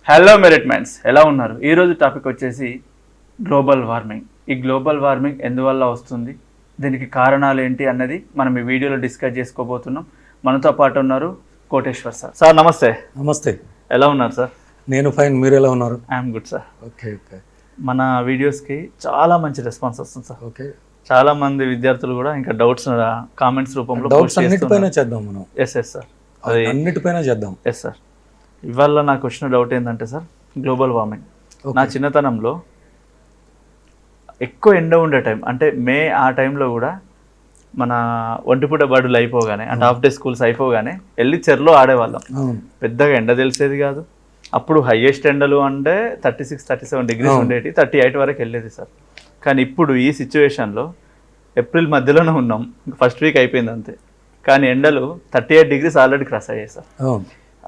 Hello మెరిట్మెంట్స్, ఎలా ఉన్నారు? ఈరోజు టాపిక్ వచ్చేసి గ్లోబల్ వార్మింగ్. ఈ గ్లోబల్ వార్మింగ్ ఎందువల్ల వస్తుంది, దీనికి కారణాలు ఏంటి అన్నది మనం ఈ వీడియోలో డిస్కస్ చేసుకోబోతున్నాం. మనతో పాటు ఉన్నారు కోటేశ్వర్ సార్. సార్ నమస్తే. నమస్తే. ఎలా ఉన్నారు సార్? నేను ఫైన్, మీరు ఎలా ఉన్నారు? I'm good sir. ఓకే. మన వీడియోస్కి చాలా మంచి రెస్పాన్స్ వస్తుంది సార్. ఓకే. చాలా మంది విద్యార్థులు కూడా ఇంకా డౌట్స్ కామెంట్స్ రూపంలో డౌట్స్ అన్నిటిపైన చేద్దాం మనం. ఎస్ సార్, అది అన్నిటిపైన చేద్దాం. Yes sir. ఇవాళ నాకు వచ్చిన డౌట్ ఏంటంటే సార్, గ్లోబల్ వార్మింగ్. నా చిన్నతనంలో ఎక్కువ ఎండ ఉండే టైం అంటే మే, ఆ టైంలో కూడా మన ఒంటిపూట బడులు అయిపోగానే అంటే హాఫ్ డే స్కూల్స్ అయిపోగానే వెళ్ళి చెరులో ఆడేవాళ్ళం. పెద్దగా ఎండ తెలిసేది కాదు. అప్పుడు హైయెస్ట్ ఎండలు అంటే 36-37 డిగ్రీస్ ఉండేవి, 38 వరకు వెళ్ళేది సార్. కానీ ఇప్పుడు ఈ సిచ్యువేషన్లో ఏప్రిల్ మధ్యలోనే ఉన్నాం, ఫస్ట్ వీక్ అయిపోయింది అంతే, కానీ ఎండలు 38 డిగ్రీస్ ఆల్రెడీ క్రాస్ అయ్యాయి సార్.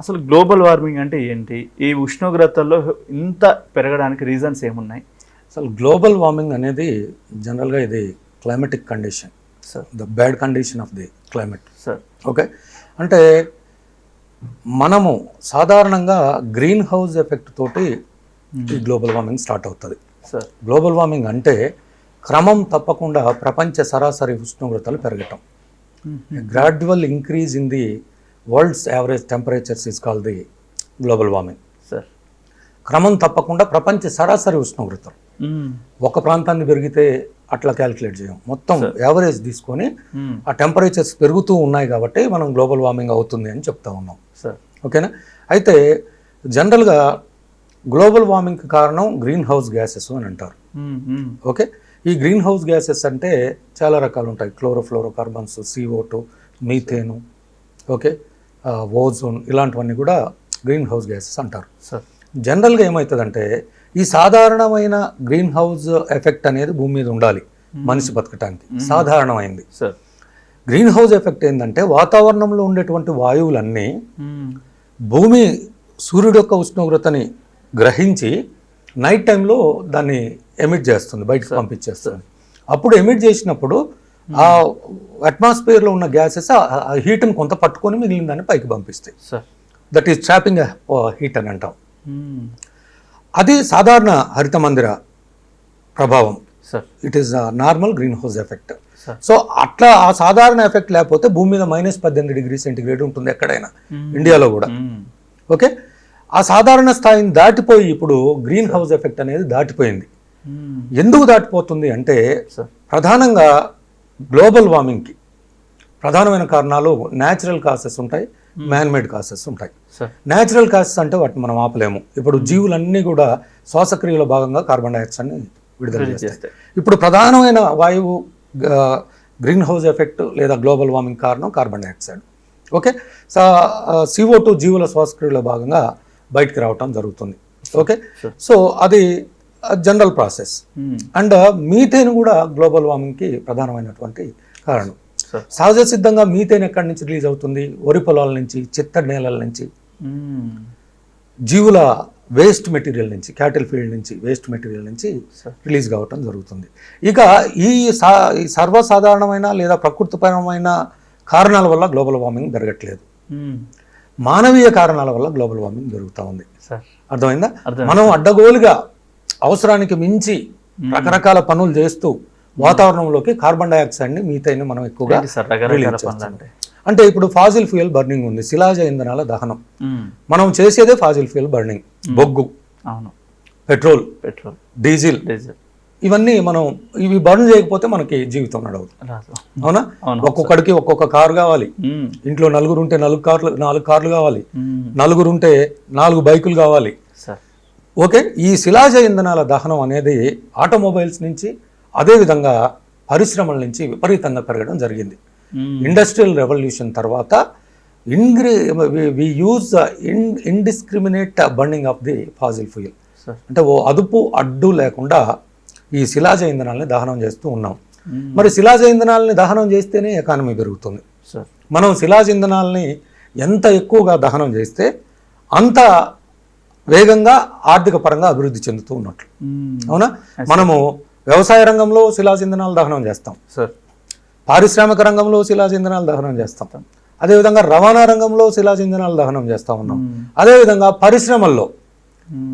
అసలు గ్లోబల్ వార్మింగ్ అంటే ఏంటి? ఈ ఉష్ణోగ్రతల్లో ఇంత పెరగడానికి రీజన్స్ ఏమున్నాయి? అసలు గ్లోబల్ వార్మింగ్ అనేది జనరల్గా ఇది climatic condition sir, the bad condition of the climate sir. Okay. అంటే మనము సాధారణంగా గ్రీన్ హౌస్ ఎఫెక్ట్ తోటి ఈ గ్లోబల్ వార్మింగ్ స్టార్ట్ అవుతుంది సార్. గ్లోబల్ వార్మింగ్ అంటే క్రమం తప్పకుండా ప్రపంచ సరాసరి ఉష్ణోగ్రతలు పెరగటం. Gradual increase in the world's average temperatures is called the global warming sir. క్రమం తప్పకుండా ప్రపంచ సరాసరి ఉష్ణోగ్రతలు ఒక ప్రాంతాన్ని పెరిగితే అట్లా క్యాలిక్యులేట్ చేయం, మొత్తం యావరేజ్ తీసుకొని ఆ టెంపరేచర్స్ పెరుగుతూ ఉన్నాయి కాబట్టి మనం గ్లోబల్ వార్మింగ్ అవుతుంది అని చెప్తా ఉన్నాం సార్. ఓకేనా. అయితే జనరల్గా గ్లోబల్ వార్మింగ్కి కారణం గ్రీన్ హౌస్ గ్యాసెస్ అని అంటారు. ఓకే. ఈ గ్రీన్ హౌస్ గ్యాసెస్ అంటే చాలా రకాలు ఉంటాయి. క్లోరోఫ్లోరోకార్బన్స్, CO2, మీథేను, ఓకే, ఓజోన్, ఇలాంటివన్నీ కూడా గ్రీన్ హౌస్ గ్యాసెస్ అంటారు సార్. జనరల్గా ఏమవుతుందంటే ఈ సాధారణమైన గ్రీన్ హౌస్ ఎఫెక్ట్ అనేది భూమి మీద ఉండాలి మనిషి బతకటానికి, సాధారణమైంది సార్. గ్రీన్ హౌస్ ఎఫెక్ట్ ఏంటంటే వాతావరణంలో ఉండేటువంటి వాయువులన్నీ భూమి సూర్యుడు యొక్క ఉష్ణోగ్రతని గ్రహించి నైట్ టైంలో దాన్ని ఎమిట్ చేస్తుంది, బయటకు పంపించేస్తుంది. అప్పుడు ఎమిట్ చేసినప్పుడు ఆ అట్మాస్ఫియర్లో ఉన్న గ్యాసెస్ ఆ హీట్ని కొంత పట్టుకొని మిగిలిన దాన్ని పైకి పంపిస్తాయి. దట్ ఈస్ ట్రాపింగ్ హీట్ అని అంటాం. అది సాధారణ హరిత మందిర ప్రభావం. It is normal green house effect. So అట్లా ఆ సాధారణ ఎఫెక్ట్ లేకపోతే భూమి మీద -18 డిగ్రీ సెంటిగ్రేడ్ ఉంటుంది ఎక్కడైనా, ఇండియాలో కూడా. ఓకే. ఆ సాధారణ స్థాయిని దాటిపోయి ఇప్పుడు గ్రీన్ హౌస్ ఎఫెక్ట్ అనేది దాటిపోయింది. ఎందుకు దాటిపోతుంది అంటే ప్రధానంగా గ్లోబల్ వార్మింగ్కి ప్రధానమైన కారణాలు న్యాచురల్ కాసెస్ ఉంటాయి, మ్యాన్ మేడ్ కాసెస్ ఉంటాయి. న్యాచురల్ కాసెస్ అంటే వాటిని మనం ఆపలేము. ఇప్పుడు జీవులన్నీ కూడా శ్వాసక్రియలో భాగంగా కార్బన్ డైఆక్సైడ్ని విడుదల చేస్తాయి. ఇప్పుడు ప్రధానమైన వాయువు గ్రీన్ హౌస్ ఎఫెక్ట్ లేదా గ్లోబల్ వార్మింగ్ కారణం కార్బన్ డైఆక్సైడ్. ఓకే. CO2 జీవుల శ్వాసక్రియలో భాగంగా బయటికి రావటం జరుగుతుంది. ఓకే. సో అది జనరల్ ప్రాసెస్. అండ్ మీథేన్ కూడా గ్లోబల్ వార్మింగ్కి ప్రధానమైనటువంటి కారణం. సహజ సిద్ధంగా మీథేన్ ఎక్కడి నుంచి రిలీజ్ అవుతుంది? వరి పొలాల నుంచి, చిత్తడి నేలల నుంచి, జీవుల వేస్ట్ మెటీరియల్ నుంచి, క్యాటిల్ ఫీల్డ్ నుంచి వేస్ట్ మెటీరియల్ నుంచి రిలీజ్ కావటం జరుగుతుంది. ఇక ఈ సర్వసాధారణమైన లేదా ప్రకృతిపరమైన కారణాల వల్ల గ్లోబల్ వార్మింగ్ జరగట్లేదు, మానవీయ కారణాల వల్ల గ్లోబల్ వార్మింగ్ జరుగుతూ ఉంది. అర్థమైందా? మనం అడ్డగోలుగా అవసరానికి మించి రకరకాల పనులు చేస్తూ వాతావరణంలోకి కార్బన్ డైఆక్సైడ్ని, మీథైన్ మనం ఎక్కువగా రిలీజ్ చేస్తాం. అంటే ఇప్పుడు ఫాజిల్ ఫ్యూయల్ బర్నింగ్ ఉంది, శిలాజ ఇంధనాల దహనం. మనం చేసేదే ఫాజిల్ ఫ్యూయల్ బర్నింగ్, బొగ్గు, పెట్రోల్, డీజిల్, ఇవన్నీ మనం ఇవి బర్న్ చేయకపోతే మనకి జీవితం నడవదు. అవునా? ఒక్కొక్కడికి ఒక్కొక్క కారు కావాలి, ఇంట్లో నలుగురు ఉంటే 4 కార్లు కావాలి, నలుగురు ఉంటే 4 బైకులు కావాలి. ఓకే. ఈ శిలాజ ఇంధనాల దహనం అనేది ఆటోమొబైల్స్ నుంచి, అదేవిధంగా పరిశ్రమల నుంచి విపరీతంగా పెరగడం జరిగింది. ఇండస్ట్రియల్ రెవల్యూషన్ తర్వాత we use indiscriminate burning of the fossil fuel. అంటే ఓ అదుపు అడ్డు లేకుండా ఈ శిలాజ ఇంధనాలని దహనం చేస్తూ ఉన్నాం. మరి శిలాజ ఇంధనాలని దహనం చేస్తేనే ఎకానమీ పెరుగుతుంది. మనం శిలాజ ఇంధనాలని ఎంత ఎక్కువగా దహనం చేస్తే అంత వేగంగా ఆర్థిక పరంగా అభివృద్ధి చెందుతూ ఉన్నట్లు. అవునా? మనము వ్యవసాయ రంగంలో శిలాజ ఇంధనాలు దహనం చేస్తాం, పారిశ్రామిక రంగంలో శిలాజ ఇంధనాలు దహనం చేస్తాం, అదేవిధంగా రవాణా రంగంలో శిలాజ ఇంధనాలు దహనం చేస్తూ ఉన్నాం, అదేవిధంగా పరిశ్రమల్లో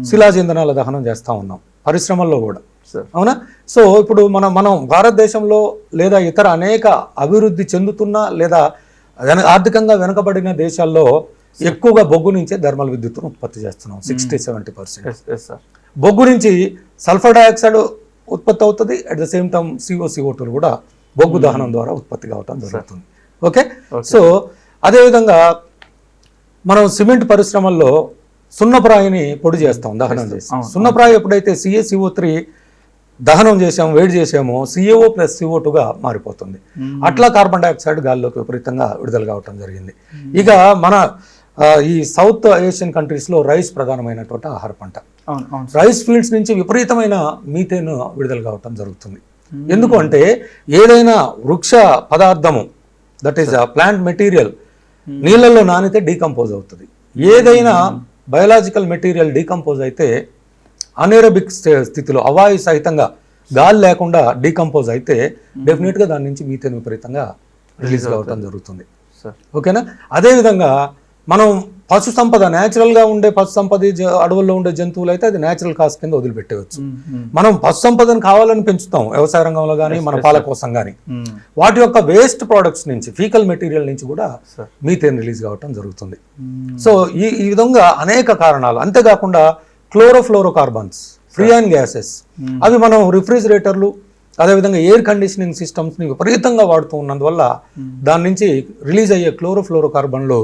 శిలాజ ఇంధనాల దహనం చేస్తూ ఉన్నాం పరిశ్రమల్లో కూడా, సార్. అవునా? సో ఇప్పుడు మనం భారతదేశంలో లేదా ఇతర అనేక అభివృద్ధి చెందుతున్న లేదా ఆర్థికంగా వెనుకబడిన దేశాల్లో ఎక్కువగా బొగ్గు నుంచే థర్మల్ విద్యుత్తును ఉత్పత్తి చేస్తున్నాం. 60-70% బొగ్గు నుంచి సల్ఫర్ డైఆక్సైడ్ ఉత్పత్తి అవుతుంది. At the same time CO2 కూడా బొగ్గు దహనం ద్వారా ఉత్పత్తి కావటం జరుగుతుంది. ఓకే, సో అదేవిధంగా మనం సిమెంట్ పరిశ్రమల్లో సున్నప్రాయిని పొడి చేస్తాం, దహనం చేస్తాం. సున్నప్రాయి ఎప్పుడైతే CaCO3 దహనం చేసాము, వేడి చేసామో CO+CO2గా మారిపోతుంది. అట్లా కార్బన్ డైఆక్సైడ్ గాల్లోకి విపరీతంగా విడుదల కావటం జరిగింది. ఇక మన ఈ సౌత్ ఏషియన్ కంట్రీస్లో రైస్ ప్రధానమైనటువంటి ఆహార పంట. రైస్ ఫీల్డ్స్ నుంచి విపరీతమైన మీథేన్ విడుదల కావటం జరుగుతుంది. ఎందుకు అంటే ఏదైనా వృక్ష పదార్థము, దట్ ఈస్ ప్లాంట్ మెటీరియల్, నీళ్ళల్లో నానితే డీకంపోజ్ అవుతుంది. ఏదైనా బయలాజికల్ మెటీరియల్ డీకంపోజ్ అయితే అనెరోబిక్ స్థితిలో అవాయు సహితంగా గాలి లేకుండా డీకంపోజ్ అయితే డెఫినెట్గా దాని నుంచి మీథేన్ విపరీతంగా రిలీజ్ కావటం జరుగుతుంది. ఓకేనా? అదేవిధంగా మనం పశు సంపద, న్యాచురల్గా ఉండే పశు సంపద, అడవుల్లో ఉండే జంతువులు అయితే అది న్యాచురల్ కాస్ట్ కింద వదిలిపెట్టవచ్చు. మనం పశు సంపదను కావాలని పెంచుతాం వ్యవసాయ రంగంలో కానీ మన పాల కోసం కానీ. వాటి యొక్క వేస్ట్ ప్రోడక్ట్స్ నుంచి, ఫీకల్ మెటీరియల్ నుంచి కూడా మీథేన్ రిలీజ్ కావటం జరుగుతుంది. సో ఈ విధంగా అనేక కారణాలు. అంతేకాకుండా క్లోరోఫ్లోరోకార్బన్స్, ఫ్రీయాన్ గ్యాసెస్, అవి మనం రిఫ్రిజిరేటర్లు అదేవిధంగా ఎయిర్ కండిషనింగ్ సిస్టమ్స్ని విపరీతంగా వాడుతూ ఉన్నందువల్ల దాని నుంచి రిలీజ్ అయ్యే క్లోరోఫ్లోరోకార్బన్లు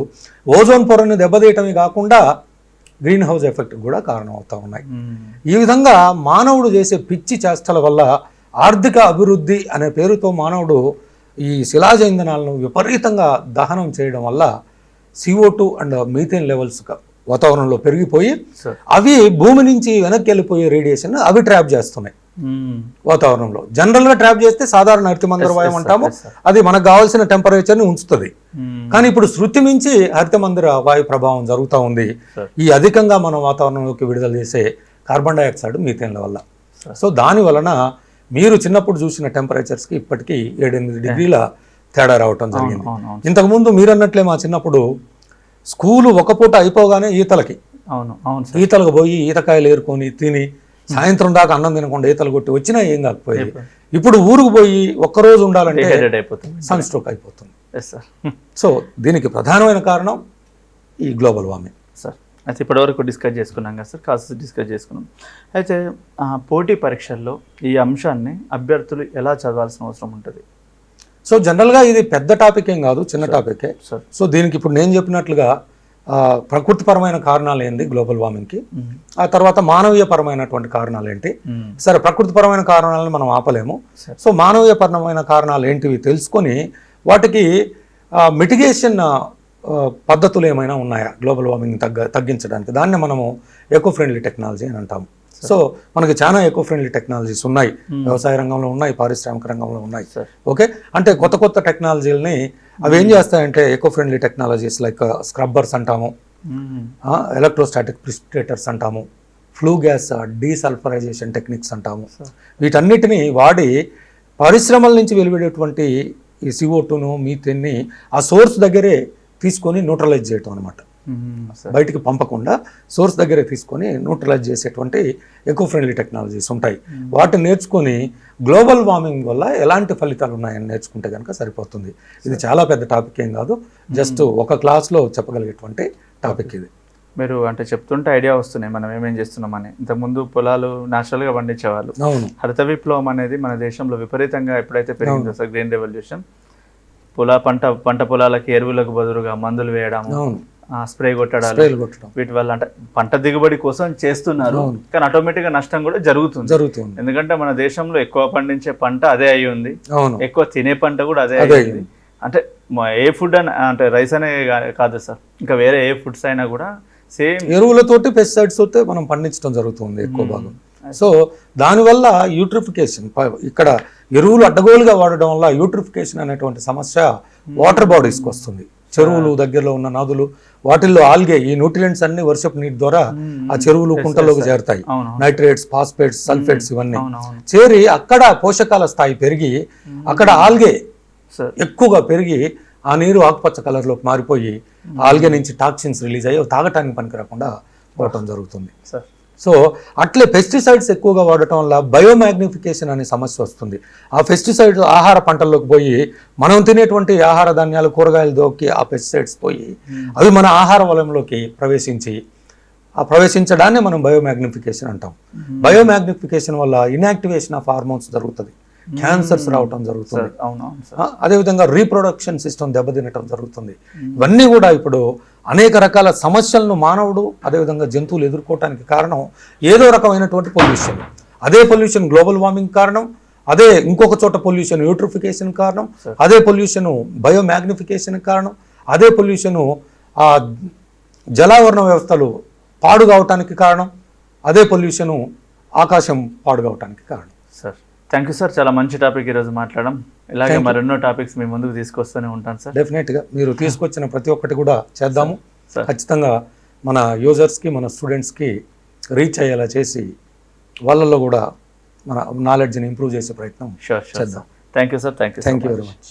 ఓజోన్ పొరని దెబ్బతీయటమే కాకుండా గ్రీన్ హౌస్ ఎఫెక్ట్ కూడా కారణం అవుతూ ఉన్నాయి. ఈ విధంగా మానవుడు చేసే పిచ్చి చేష్టల వల్ల ఆర్థిక అభివృద్ధి అనే పేరుతో మానవుడు ఈ శిలాజ ఇంధనాలను విపరీతంగా దహనం చేయడం వల్ల CO2 అండ్ మీథేన్ లెవెల్స్ వాతావరణంలో పెరిగిపోయి అవి భూమి నుంచి వెనక్కి వెళ్ళిపోయే రేడియేషన్ అవి ట్రాప్ చేస్తున్నాయి వాతావరణంలో. జనరల్గా ట్రాప్ చేస్తే సాధారణ హరితమందర వాయువు అంటాము, అది మనకు కావాల్సిన టెంపరేచర్ని ఉంచుతుంది. కానీ ఇప్పుడు శృతి మించి హరితమందర వాయు ప్రభావం జరుగుతూ ఉంది ఈ అధికంగా మనం వాతావరణంలోకి విడుదల చేసే కార్బన్ డైఆక్సైడ్ మీథేన్ల వల్ల. సో దాని వలన మీరు చిన్నప్పుడు చూసిన టెంపరేచర్స్కి ఇప్పటికీ 7-8 డిగ్రీల తేడా రావటం జరిగింది. ఇంతకుముందు మీరు అన్నట్లే మా చిన్నప్పుడు స్కూలు ఒక పూట అయిపోగానే ఈతలకు పోయి ఈతకాయలు ఏరుకొని తిని సాయంత్రం దాకా అన్నం తినకుండా ఈతలు కొట్టి వచ్చినా ఏం కాకపోయేది. ఇప్పుడు ఊరుకు పోయి ఒక్కరోజు ఉండాలంటే సన్ స్ట్రోక్ అయిపోతుంది. సో దీనికి ప్రధానమైన కారణం ఈ గ్లోబల్ వార్మింగ్. సార్ అయితే ఇప్పటివరకు డిస్కస్ చేసుకున్నాం కదా సార్, కాస్త డిస్కస్ చేసుకున్నాం. అయితే పోటీ పరీక్షల్లో ఈ అంశాన్ని అభ్యర్థులు ఎలా చదవాల్సిన అవసరం ఉంటుంది? సో జనరల్గా ఇది పెద్ద టాపిక్ ఏం కాదు, చిన్న టాపికే. సో దీనికి ఇప్పుడు నేను చెప్పినట్లుగా ప్రకృతిపరమైన కారణాలు ఏంటి గ్లోబల్ వార్మింగ్కి, ఆ తర్వాత మానవీయపరమైనటువంటి కారణాలు ఏంటి. సరే, ప్రకృతిపరమైన కారణాలను మనం ఆపలేము. సో మానవీయపరమైన కారణాలు ఏంటివి తెలుసుకొని వాటికి మిటిగేషన్ పద్ధతులు ఏమైనా ఉన్నాయా గ్లోబల్ వార్మింగ్ తగ్గించడానికి, దాన్ని మనము ఎకో ఫ్రెండ్లీ టెక్నాలజీ అని అంటాము. సో మనకి చాలా ఎకో ఫ్రెండ్లీ టెక్నాలజీస్ ఉన్నాయి, వ్యవసాయ రంగంలో ఉన్నాయి, పారిశ్రామిక రంగంలో ఉన్నాయి. ఓకే, అంటే కొత్త టెక్నాలజీలని అవి ఏం చేస్తాయంటే eco friendly technologies like scrubbers అంటాము, ఎలక్ట్రోస్టాటిక్ ప్రిసిపిటేటర్స్ అంటాము, ఫ్లూ గ్యాస్ డీసల్ఫరైజేషన్ టెక్నిక్స్ అంటాము. వీటన్నిటిని వాడి పరిశ్రమల నుంచి వెలువడేటువంటి ఈ CO2ను మీథేన్ని ఆ సోర్స్ దగ్గరే తీసుకొని న్యూట్రలైజ్ చేయటం అనమాట. బయటికి పంపకుండా సోర్స్ దగ్గరే తీసుకొని న్యూట్రలైజ్ చేసేటువంటి ఎకో ఫ్రెండ్లీ టెక్నాలజీస్ ఉంటాయి. వాటిని నేర్చుకొని గ్లోబల్ వార్మింగ్ వల్ల ఎలాంటి ఫలితాలు ఉన్నాయని నేర్చుకుంటే కనుక సరిపోతుంది. ఇది చాలా పెద్ద టాపిక్ ఏం కాదు, జస్ట్ ఒక క్లాస్లో చెప్పగలిగేటువంటి టాపిక్ ఇది. మీరు అంటే చెప్తుంటే ఐడియా వస్తున్నాయి మనం ఏమేం చేస్తున్నామని. ఇంతకుముందు పొలాలు న్యాచురల్గా పండించేవాళ్ళు. హరిత విప్లవం అనేది మన దేశంలో విపరీతంగా ఎప్పుడైతే పెరిగిందో సార్, గ్రీన్ రెవల్యూషన్, పంట పొలాలకి ఎరువులకు బదులుగా మందులు వేయడం, స్ప్రే కొట్టడాలు, వీటి వల్ల అంటే పంట దిగుబడి కోసం చేస్తున్నారు, కానీ ఆటోమేటిక్గా నష్టం కూడా జరుగుతుంది. ఎందుకంటే మన దేశంలో ఎక్కువ పండించే పంట అదే అయి ఉంది, ఎక్కువ తినే పంట కూడా అదే అయింది. అంటే ఏ ఫుడ్ అంటే రైస్ అనే కాదు సార్, ఇంకా వేరే ఏ ఫుడ్స్ అయినా కూడా సేమ్ ఎరువులతోటి పెస్టిసైడ్స్ తోటి మనం పండించడం జరుగుతుంది ఎక్కువ భాగం. సో దానివల్ల యూట్రిఫికేషన్, ఇక్కడ ఎరువులు అడ్డగోలుగా వాడడం వల్ల యూట్రిఫికేషన్ అనేటువంటి సమస్య వాటర్ బాడీస్కి వస్తుంది. చెరువులు దగ్గరలో ఉన్న నదులు, వాటిల్లో ఆల్గే, ఈ న్యూట్రియంట్స్ అన్ని వర్షపు నీటి ద్వారా ఆ చెరువులు కుంటల్లోకి చేరుతాయి. నైట్రేట్స్, ఫాస్ఫేట్స్, సల్ఫేట్స్ ఇవన్నీ చేరి అక్కడ పోషకాల స్థాయి పెరిగి అక్కడ ఆల్గే ఎక్కువగా పెరిగి ఆ నీరు ఆకుపచ్చ కలర్లోకి మారిపోయి ఆల్గే నుంచి టాక్సిన్స్ రిలీజ్ అయ్యి తాగటానికి పనికి రాకుండా పోవటం జరుగుతుంది. సో అట్లే పెస్టిసైడ్స్ ఎక్కువగా వాడటం వల్ల బయోమాగ్నిఫికేషన్ అనే సమస్య వస్తుంది. ఆ పెస్టిసైడ్స్ ఆహార పంటల్లోకి పోయి మనం తినేటువంటి ఆహార ధాన్యాలు కూరగాయలు దోకి ఆ పెస్టిసైడ్స్ పోయి అవి మన ఆహార వలయంలోకి ప్రవేశించడాన్ని మనం బయోమాగ్నిఫికేషన్ అంటాం. బయోమాగ్నిఫికేషన్ వల్ల ఇన్యాక్టివేషన్ ఆఫ్ హార్మోన్స్ జరుగుతుంది, క్యాన్సర్స్ రావటం జరుగుతుంది, అదేవిధంగా రీప్రొడక్షన్ సిస్టమ్ దెబ్బతినటం జరుగుతుంది. ఇవన్నీ కూడా ఇప్పుడు అనేక రకాల సమస్యలను మానవుడు అదేవిధంగా జంతువులు ఎదుర్కోవటానికి కారణం ఏదో రకమైనటువంటి పొల్యూషన్. అదే పొల్యూషన్ గ్లోబల్ వార్మింగ్ కారణం, అదే ఇంకొక చోట పొల్యూషన్ యూట్రిఫికేషన్ కారణం, అదే పొల్యూషన్ బయోమాగ్నిఫికేషన్ కారణం, అదే పొల్యూషన్ ఆ జలావరణ వ్యవస్థలు పాడు కావటానికి కారణం, అదే పొల్యూషను ఆకాశం పాడు కావటానికి కారణం. సార్ థ్యాంక్ యూ సార్, చాలా మంచి టాపిక్ ఈరోజు మాట్లాడడం. ఇలాగే మరెన్నో టాపిక్స్ మీ ముందుకు తీసుకొస్తూనే ఉంటాను సార్. డెఫినెట్గా మీరు తీసుకొచ్చిన ప్రతి ఒక్కటి కూడా చేద్దాము. ఖచ్చితంగా మన యూజర్స్కి మన స్టూడెంట్స్కి రీచ్ అయ్యేలా చేసి వాళ్ళల్లో కూడా మన నాలెడ్జ్ని ఇంప్రూవ్ చేసే ప్రయత్నం చేద్దాం. Thank you sir, thank you very much.